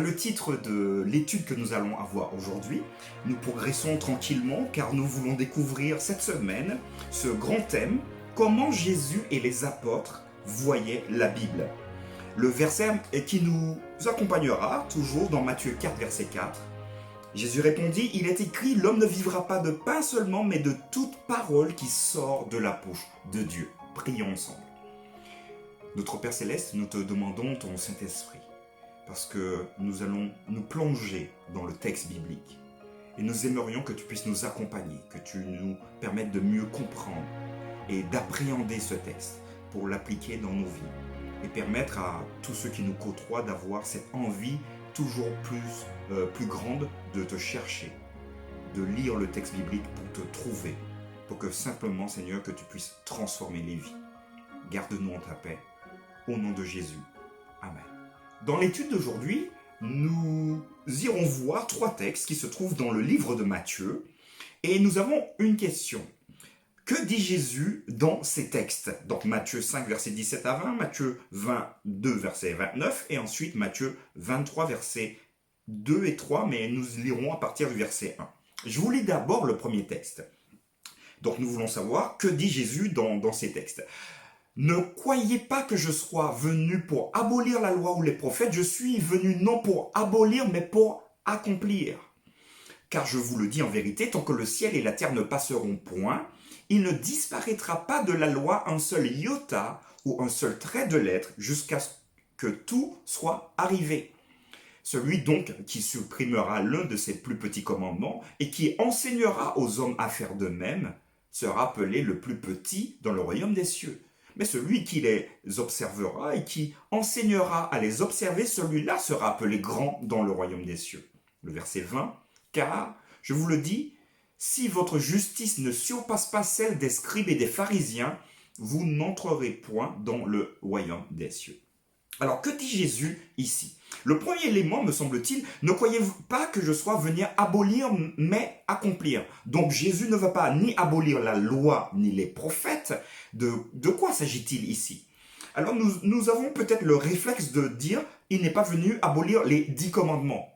Voilà le titre de l'étude que nous allons avoir aujourd'hui. Nous progressons tranquillement car nous voulons découvrir cette semaine ce grand thème, comment Jésus et les apôtres voyaient la Bible. Le verset qui nous accompagnera toujours dans Matthieu 4, verset 4. Jésus répondit, il est écrit, l'homme ne vivra pas de pain seulement, mais de toute parole qui sort de la bouche de Dieu. Prions ensemble. Notre Père Céleste, nous te demandons ton Saint-Esprit, parce que nous allons nous plonger dans le texte biblique. Et nous aimerions que tu puisses nous accompagner, que tu nous permettes de mieux comprendre et d'appréhender ce texte pour l'appliquer dans nos vies et permettre à tous ceux qui nous côtoient d'avoir cette envie toujours plus grande de te chercher, de lire le texte biblique pour te trouver, pour que simplement, Seigneur, que tu puisses transformer les vies. Garde-nous en ta paix, au nom de Jésus. Amen. Dans l'étude d'aujourd'hui, nous irons voir 3 textes qui se trouvent dans le livre de Matthieu et nous avons une question. Que dit Jésus dans ces textes? Donc Matthieu 5, verset 17 à 20, Matthieu 22, verset 29 et ensuite Matthieu 23, verset 2 et 3, mais nous lirons à partir du verset 1. Je vous lis d'abord le premier texte. Donc nous voulons savoir que dit Jésus dans ces textes. Ne croyez pas que je sois venu pour abolir la loi ou les prophètes, je suis venu non pour abolir mais pour accomplir. Car je vous le dis en vérité, tant que le ciel et la terre ne passeront point, il ne disparaîtra pas de la loi un seul iota ou un seul trait de lettre jusqu'à ce que tout soit arrivé. Celui donc qui supprimera l'un de ces plus petits commandements et qui enseignera aux hommes à faire de même sera appelé le plus petit dans le royaume des cieux. Mais celui qui les observera et qui enseignera à les observer, celui-là sera appelé grand dans le royaume des cieux. Le verset 20, car, je vous le dis, si votre justice ne surpasse pas celle des scribes et des pharisiens, vous n'entrerez point dans le royaume des cieux. Alors, que dit Jésus ici? Le premier élément, me semble-t-il, ne croyez-vous pas que je sois venu abolir, mais accomplir. Donc, Jésus ne va pas ni abolir la loi, ni les prophètes. De quoi s'agit-il ici? Alors, nous avons peut-être le réflexe de dire, il n'est pas venu abolir les 10 commandements.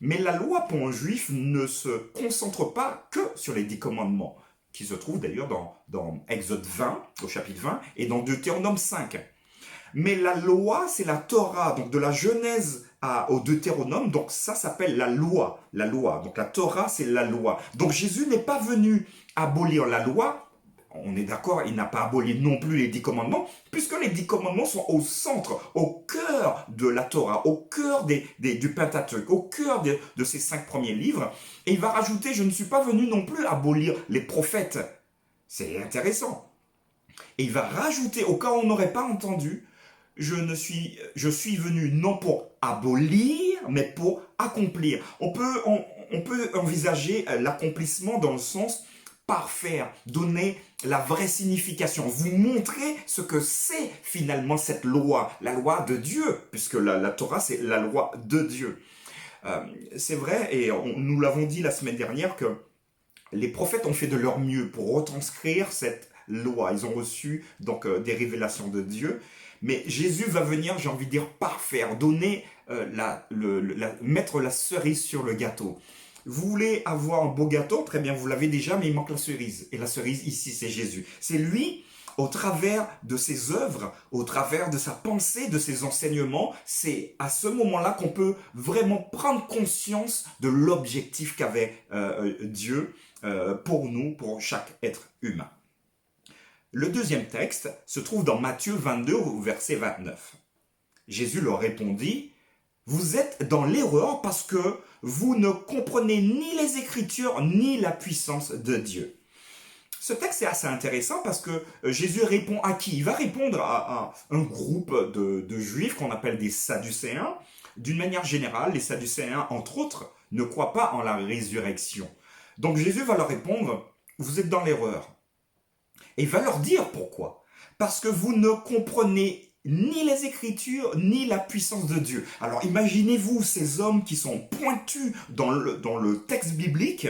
Mais la loi pour un juif ne se concentre pas que sur les 10 commandements, qui se trouvent d'ailleurs dans Exode 20, au chapitre 20, et dans Deutéronome 5. Mais la loi, c'est la Torah, donc de la Genèse au Deutéronome, donc ça s'appelle la loi. La loi, donc la Torah, c'est la loi. Donc Jésus n'est pas venu abolir la loi, on est d'accord, il n'a pas aboli non plus les 10 commandements, puisque les 10 commandements sont au centre, au cœur de la Torah, au cœur du Pentateuque, au cœur de ces 5 premiers livres. Et il va rajouter, je ne suis pas venu non plus abolir les prophètes. C'est intéressant. Et il va rajouter, au cas où on n'aurait pas entendu, je suis venu non pour abolir, mais pour accomplir. On peut envisager l'accomplissement dans le sens parfaire, donner la vraie signification, vous montrer ce que c'est finalement cette loi, la loi de Dieu, puisque la Torah c'est la loi de Dieu. C'est vrai, et nous l'avons dit la semaine dernière, que les prophètes ont fait de leur mieux pour retranscrire cette loi. Ils ont reçu donc des révélations de Dieu. Mais Jésus va venir, j'ai envie de dire, parfaire, donner, mettre la cerise sur le gâteau. Vous voulez avoir un beau gâteau? Très bien, vous l'avez déjà, mais il manque la cerise. Et la cerise, ici, c'est Jésus. C'est lui, au travers de ses œuvres, au travers de sa pensée, de ses enseignements, c'est à ce moment-là qu'on peut vraiment prendre conscience de l'objectif qu'avait Dieu pour nous, pour chaque être humain. Le deuxième texte se trouve dans Matthieu 22, au verset 29. Jésus leur répondit, « Vous êtes dans l'erreur parce que vous ne comprenez ni les Écritures ni la puissance de Dieu. » Ce texte est assez intéressant parce que Jésus répond à qui? Il va répondre à un groupe de juifs qu'on appelle des Sadducéens. D'une manière générale, les Sadducéens, entre autres, ne croient pas en la résurrection. Donc Jésus va leur répondre, « Vous êtes dans l'erreur. » Et il va leur dire pourquoi. Parce que vous ne comprenez ni les Écritures, ni la puissance de Dieu. Alors imaginez-vous ces hommes qui sont pointus dans le texte biblique,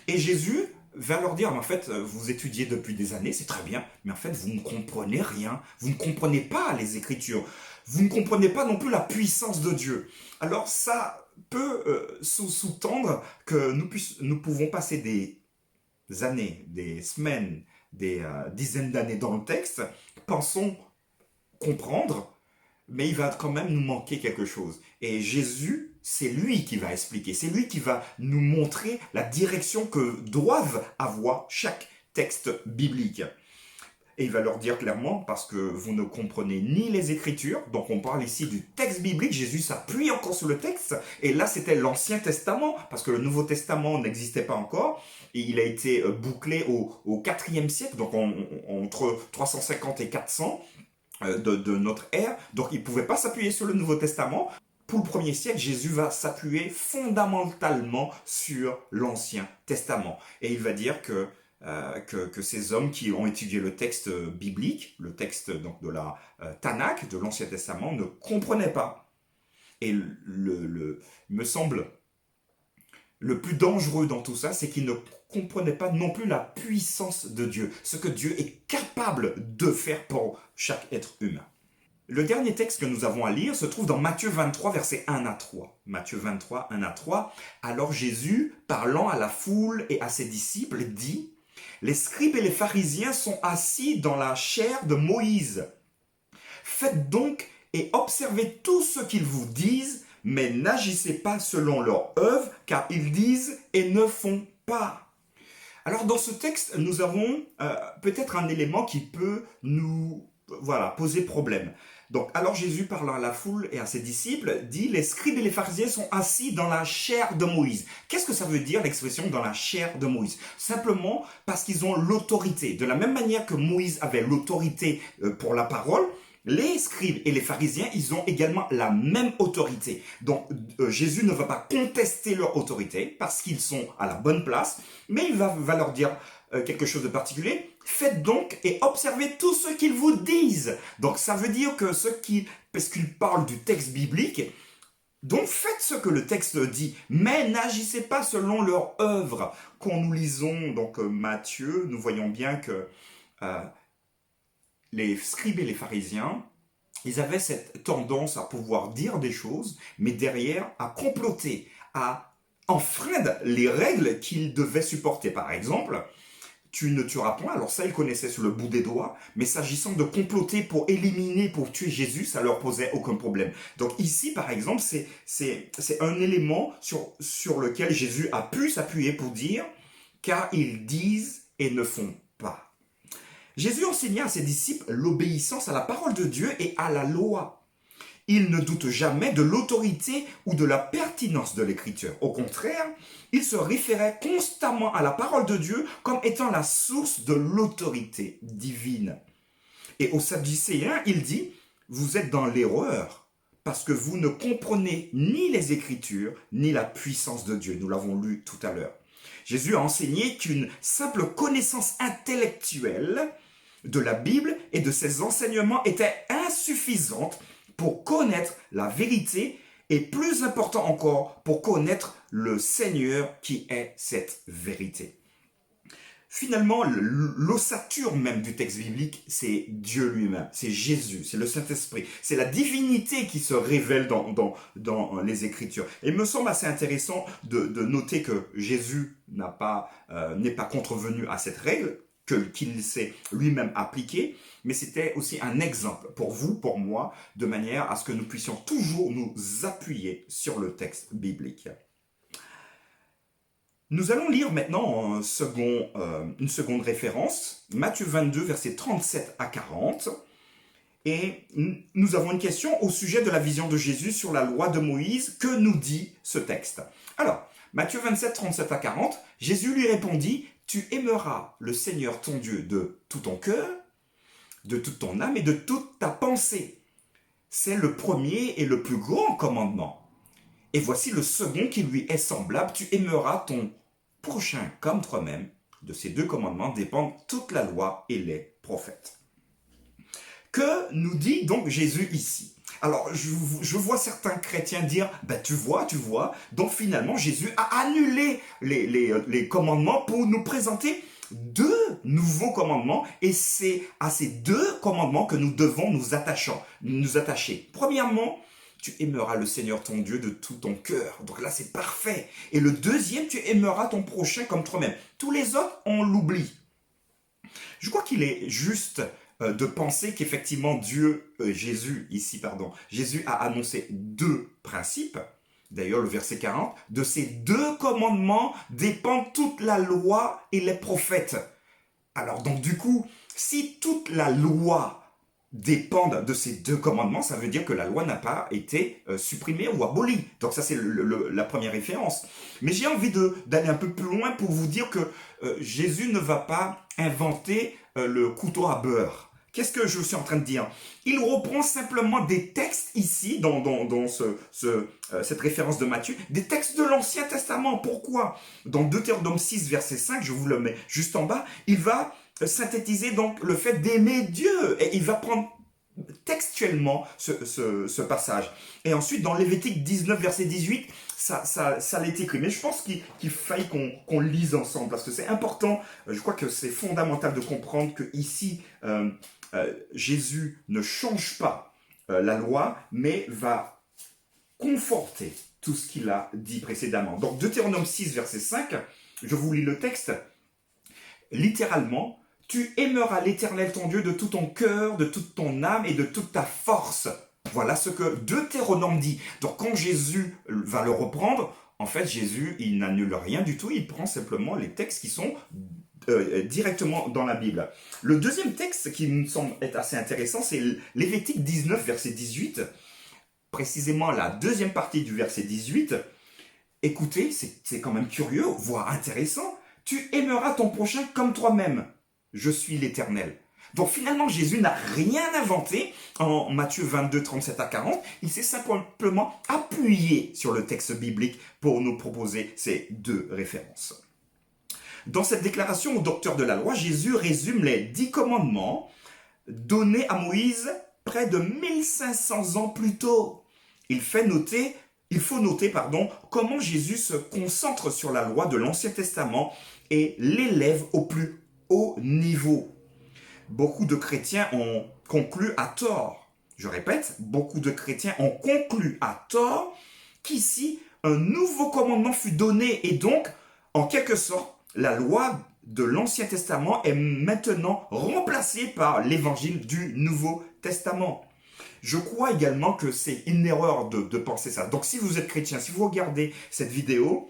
et Jésus va leur dire, mais en fait, vous étudiez depuis des années, c'est très bien, mais en fait, vous ne comprenez rien. Vous ne comprenez pas les Écritures. Vous ne comprenez pas non plus la puissance de Dieu. Alors ça peut sous-tendre que nous pouvons passer des années, des semaines, des dizaines d'années dans le texte, pensons comprendre, mais il va quand même nous manquer quelque chose. Et Jésus, c'est lui qui va expliquer, c'est lui qui va nous montrer la direction que doivent avoir chaque texte biblique. Et il va leur dire clairement, parce que vous ne comprenez ni les Écritures, donc on parle ici du texte biblique, Jésus s'appuie encore sur le texte, et là c'était l'Ancien Testament, parce que le Nouveau Testament n'existait pas encore, et il a été bouclé au 4e siècle, donc entre 350 et 400 de notre ère, donc il ne pouvait pas s'appuyer sur le Nouveau Testament. Pour le 1er siècle, Jésus va s'appuyer fondamentalement sur l'Ancien Testament, et il va dire que ces hommes qui ont étudié le texte biblique, le texte donc de la Tanakh, de l'Ancien Testament, ne comprenaient pas. Et il me semble, le plus dangereux dans tout ça, c'est qu'ils ne comprenaient pas non plus la puissance de Dieu, ce que Dieu est capable de faire pour chaque être humain. Le dernier texte que nous avons à lire se trouve dans Matthieu 23, versets 1 à 3. Matthieu 23, 1 à 3. Alors Jésus, parlant à la foule et à ses disciples, dit: les scribes et les pharisiens sont assis dans la chaire de Moïse. Faites donc et observez tout ce qu'ils vous disent, mais n'agissez pas selon leur œuvre, car ils disent et ne font pas. Alors dans ce texte, nous avons peut-être un élément qui peut nous poser problème. Donc, alors Jésus, parlant à la foule et à ses disciples, dit: les scribes et les pharisiens sont assis dans la chair de Moïse. Qu'est-ce que ça veut dire l'expression dans la chair de Moïse? Simplement parce qu'ils ont l'autorité. De la même manière que Moïse avait l'autorité pour la parole, les scribes et les pharisiens, ils ont également la même autorité. Donc Jésus ne va pas contester leur autorité parce qu'ils sont à la bonne place, mais il va leur dire quelque chose de particulier. Faites donc et observez tout ce qu'ils vous disent. Donc ça veut dire que parce qu'ils parlent du texte biblique, donc faites ce que le texte dit, mais n'agissez pas selon leur œuvre. Quand nous lisons donc Matthieu, nous voyons bien que les scribes et les pharisiens, ils avaient cette tendance à pouvoir dire des choses, mais derrière à comploter, à enfreindre les règles qu'ils devaient supporter. Par exemple, tu ne tueras point, alors ça ils connaissaient sur le bout des doigts, mais s'agissant de comploter pour éliminer, pour tuer Jésus, ça leur posait aucun problème. Donc ici par exemple, c'est un élément sur lequel Jésus a pu s'appuyer pour dire, car ils disent et ne font pas. Jésus enseigna à ses disciples l'obéissance à la parole de Dieu et à la loi. Il ne doute jamais de l'autorité ou de la pertinence de l'écriture. Au contraire, il se référait constamment à la parole de Dieu comme étant la source de l'autorité divine. Et aux Sadducéens, il dit: vous êtes dans l'erreur parce que vous ne comprenez ni les Écritures ni la puissance de Dieu. Nous l'avons lu tout à l'heure. Jésus a enseigné qu'une simple connaissance intellectuelle de la Bible et de ses enseignements était insuffisante pour connaître la vérité et plus important encore, pour connaître le Seigneur qui est cette vérité. Finalement, l'ossature même du texte biblique, c'est Dieu lui-même, c'est Jésus, c'est le Saint-Esprit, c'est la divinité qui se révèle dans les Écritures. Et il me semble assez intéressant de noter que Jésus n'est pas contrevenu à cette règle, qu'il s'est lui-même appliqué, mais c'était aussi un exemple pour vous, pour moi, de manière à ce que nous puissions toujours nous appuyer sur le texte biblique. Nous allons lire maintenant une seconde référence, Matthieu 22, versets 37 à 40. Et nous avons une question au sujet de la vision de Jésus sur la loi de Moïse. Que nous dit ce texte? Alors, Matthieu 27, 37 à 40, Jésus lui répondit: tu aimeras le Seigneur ton Dieu de tout ton cœur, de toute ton âme et de toute ta pensée. C'est le premier et le plus grand commandement. Et voici le second qui lui est semblable: tu aimeras ton prochain comme toi-même. De ces deux commandements dépendent toute la loi et les prophètes. Que nous dit donc Jésus ici? Alors, je vois certains chrétiens dire, ben tu vois, donc finalement Jésus a annulé les commandements pour nous présenter deux nouveaux commandements, et c'est à ces deux commandements que nous devons nous attacher. Premièrement, tu aimeras le Seigneur ton Dieu de tout ton cœur. Donc là, c'est parfait. Et le deuxième, tu aimeras ton prochain comme toi-même. Tous les autres, on l'oublie. Je crois qu'il est juste de penser qu'effectivement Jésus a annoncé deux principes. D'ailleurs, le verset 40, de ces deux commandements dépend toute la loi et les prophètes. Alors donc du coup, si toute la loi dépend de ces deux commandements, ça veut dire que la loi n'a pas été supprimée ou abolie. Donc ça c'est la première référence. Mais j'ai envie d'aller un peu plus loin pour vous dire que Jésus ne va pas inventer le couteau à beurre. Qu'est-ce que je suis en train de dire? Il reprend simplement des textes ici, dans cette référence de Matthieu, des textes de l'Ancien Testament. Pourquoi? Dans Deutéronome 6, verset 5, je vous le mets juste en bas, il va synthétiser donc le fait d'aimer Dieu. Et il va prendre textuellement ce passage. Et ensuite, dans Lévitique 19, verset 18, ça l'est écrit. Mais je pense qu'il faille qu'on le lise ensemble, parce que c'est important. Je crois que c'est fondamental de comprendre que ici, Jésus ne change pas la loi, mais va conforter tout ce qu'il a dit précédemment. Donc Deutéronome 6, verset 5, je vous lis le texte. Littéralement, tu aimeras l'Éternel ton Dieu de tout ton cœur, de toute ton âme et de toute ta force. Voilà ce que Deutéronome dit. Donc quand Jésus va le reprendre, en fait Jésus, il n'annule rien du tout, il prend simplement les textes qui sont directement dans la Bible. Le deuxième texte qui me semble être assez intéressant, c'est Lévitique 19, verset 18, précisément la deuxième partie du verset 18. Écoutez, c'est quand même curieux, voire intéressant. Tu aimeras ton prochain comme toi-même. Je suis l'Éternel. Donc finalement, Jésus n'a rien inventé en Matthieu 22, 37 à 40. Il s'est simplement appuyé sur le texte biblique pour nous proposer ces deux références. Dans cette déclaration au docteur de la loi, Jésus résume les 10 commandements donnés à Moïse près de 1500 ans plus tôt. Il faut noter, comment Jésus se concentre sur la loi de l'Ancien Testament et l'élève au plus haut niveau. Beaucoup de chrétiens ont conclu à tort, je répète, beaucoup de chrétiens ont conclu à tort qu'ici, un nouveau commandement fut donné et donc, en quelque sorte, la loi de l'Ancien Testament est maintenant remplacée par l'évangile du Nouveau Testament. Je crois également que c'est une erreur de penser ça. Donc si vous êtes chrétien, si vous regardez cette vidéo,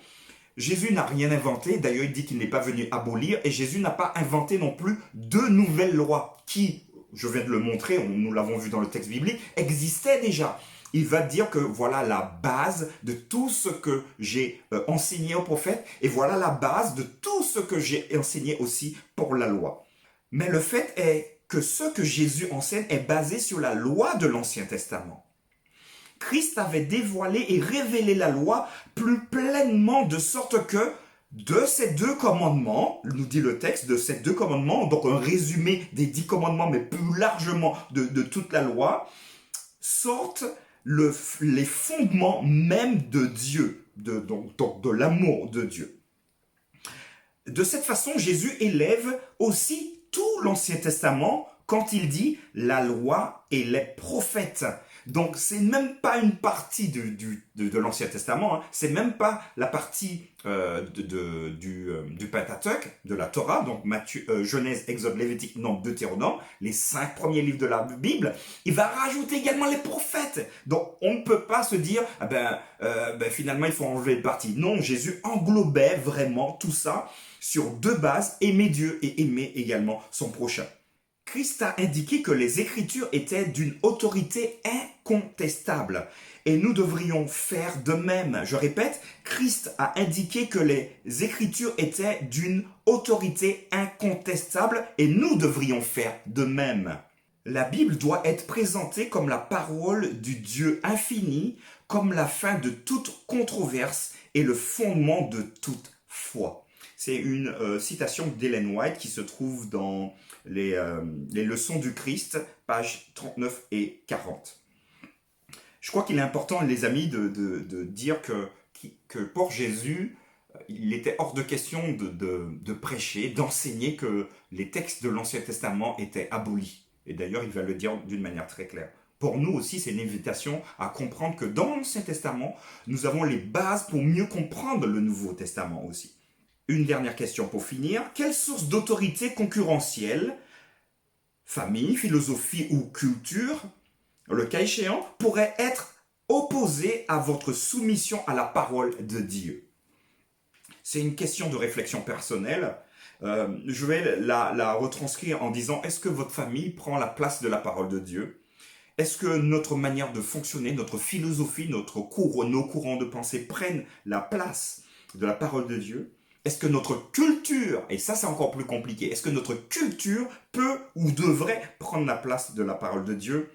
Jésus n'a rien inventé. D'ailleurs, il dit qu'il n'est pas venu abolir. Et Jésus n'a pas inventé non plus de nouvelles lois qui, je viens de le montrer, nous l'avons vu dans le texte biblique, existaient déjà. Il va dire que voilà la base de tout ce que j'ai enseigné aux prophètes et voilà la base de tout ce que j'ai enseigné aussi pour la loi. Mais le fait est que ce que Jésus enseigne est basé sur la loi de l'Ancien Testament. Christ avait dévoilé et révélé la loi plus pleinement de sorte que de ces deux commandements, nous dit le texte, de ces deux commandements, donc un résumé des 10 commandements, mais plus largement de toute la loi, sortent les fondements même de Dieu, de l'amour de Dieu. De cette façon, Jésus élève aussi tout l'Ancien Testament quand il dit la loi et les prophètes. Donc, c'est même pas une partie de l'Ancien Testament, hein. C'est même pas la partie du Pentateuque, de la Torah, donc Matthieu, Genèse, Exode, Lévitique, Nombre, Deutéronome, les 5 premiers livres de la Bible. Il va rajouter également les prophètes. Donc, on ne peut pas se dire, finalement, il faut enlever une partie. Non, Jésus englobait vraiment tout ça sur deux bases, aimer Dieu et aimer également son prochain. Christ a indiqué que les Écritures étaient d'une autorité incontestable et nous devrions faire de même. Je répète, Christ a indiqué que les Écritures étaient d'une autorité incontestable et nous devrions faire de même. La Bible doit être présentée comme la parole du Dieu infini, comme la fin de toute controverse et le fondement de toute foi. C'est une citation d'Ellen White qui se trouve dans les leçons du Christ, pages 39 et 40. Je crois qu'il est important, les amis, de dire que pour Jésus, il était hors de question de prêcher, d'enseigner que les textes de l'Ancien Testament étaient abolis. Et d'ailleurs, il va le dire d'une manière très claire. Pour nous aussi, c'est une invitation à comprendre que dans l'Ancien Testament, nous avons les bases pour mieux comprendre le Nouveau Testament aussi. Une dernière question pour finir. Quelle source d'autorité concurrentielle, famille, philosophie ou culture, le cas échéant, pourrait être opposée à votre soumission à la parole de Dieu? C'est une question de réflexion personnelle. Je vais la retranscrire en disant, est-ce que votre famille prend la place de la parole de Dieu? Est-ce que notre manière de fonctionner, notre philosophie, nos courants de pensée prennent la place de la parole de Dieu? Est-ce que notre culture, et ça c'est encore plus compliqué, est-ce que notre culture peut ou devrait prendre la place de la parole de Dieu?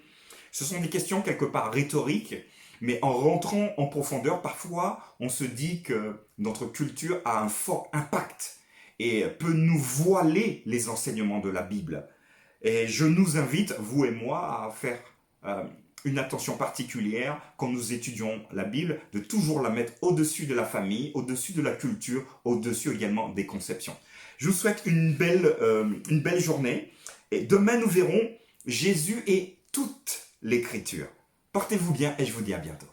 Ce sont des questions quelque part rhétoriques, mais en rentrant en profondeur, parfois on se dit que notre culture a un fort impact et peut nous voiler les enseignements de la Bible. Et je nous invite, vous et moi, à faire une attention particulière quand nous étudions la Bible, de toujours la mettre au-dessus de la famille, au-dessus de la culture, au-dessus également des conceptions. Je vous souhaite une belle journée. Et demain, nous verrons Jésus et toute l'Écriture. Portez-vous bien et je vous dis à bientôt.